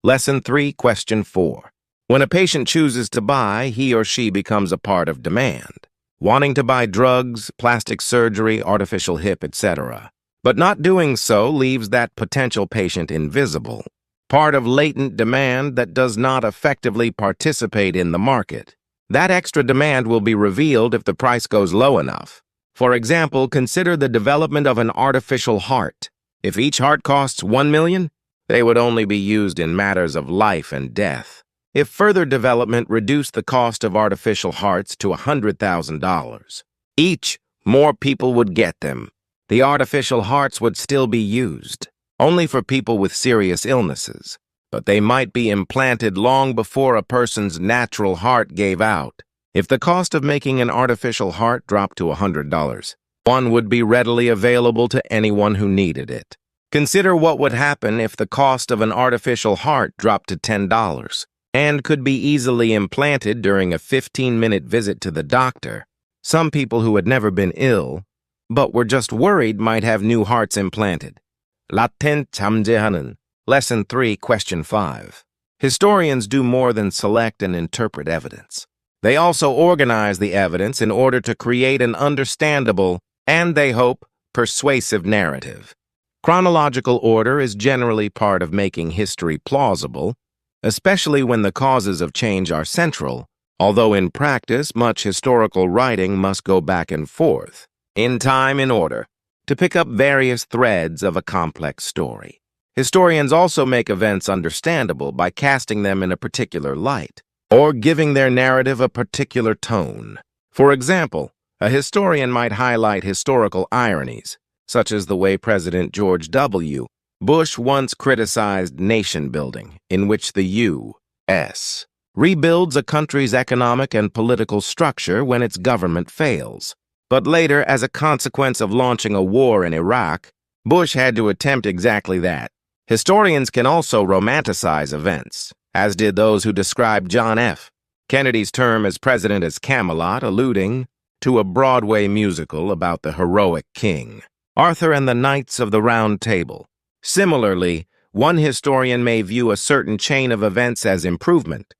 Lesson 3, Question 4. When a patient chooses to buy, he or she becomes a part of demand, wanting to buy drugs, plastic surgery, artificial hip, etc. But not doing so leaves that potential patient invisible, part of latent demand that does not effectively participate in the market. That extra demand will be revealed if the price goes low enough. For example, consider the development of an artificial heart. If each heart costs $1 million, they would only be used in matters of life and death. If further development reduced the cost of artificial hearts to $100,000 each, more people would get them. The artificial hearts would still be used, only for people with serious illnesses, but they might be implanted long before a person's natural heart gave out. If the cost of making an artificial heart dropped to $100, one would be readily available to anyone who needed it. Consider what would happen if the cost of an artificial heart dropped to $10 and could be easily implanted during a 15-minute visit to the doctor. Some people who had never been ill, but were just worried, might have new hearts implanted. 라텐 잠재하는. Lesson 3, Question 5. Historians do more than select and interpret evidence. They also organize the evidence in order to create an understandable and, they hope, persuasive narrative. Chronological order is generally part of making history plausible, especially when the causes of change are central, although in practice much historical writing must go back and forth, in time in order, to pick up various threads of a complex story. Historians also make events understandable by casting them in a particular light, or giving their narrative a particular tone. For example, a historian might highlight historical ironies, such as the way President George W. Bush once criticized nation building, in which the U.S. rebuilds a country's economic and political structure when its government fails. But later, as a consequence of launching a war in Iraq, Bush had to attempt exactly that. Historians can also romanticize events, as did those who described John F. Kennedy's term as president as Camelot, alluding to a Broadway musical about the heroic king, Arthur and the Knights of the Round Table. Similarly, one historian may view a certain chain of events as improvement,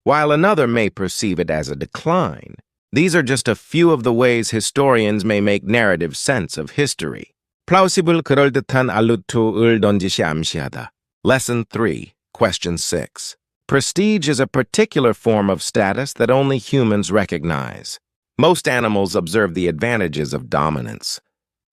while another may perceive it as a decline. These are just a few of the ways historians may make narrative sense of history. Plausible 그럴듯한 알루트를 던지시 암시하다. Lesson 3, Question 6. Prestige is a particular form of status that only humans recognize. Most animals observe the advantages of dominance,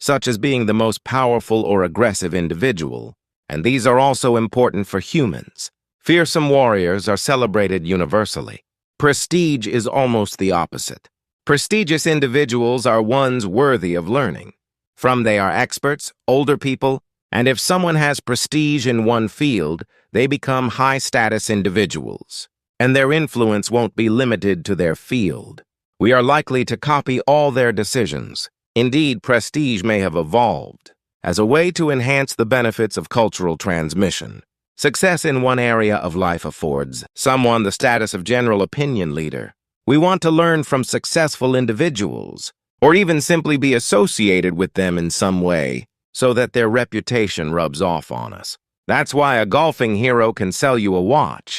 such as being the most powerful or aggressive individual, and these are also important for humans. Fearsome warriors are celebrated universally. Prestige is almost the opposite. Prestigious individuals are ones worthy of learning from. They are experts, older people, and if someone has prestige in one field, they become high-status individuals, and their influence won't be limited to their field. We are likely to copy all their decisions. Indeed, prestige may have evolved as a way to enhance the benefits of cultural transmission. Success in one area of life affords someone the status of general opinion leader. We want to learn from successful individuals, or even simply be associated with them in some way, so that their reputation rubs off on us. That's why a golfing hero can sell you a watch.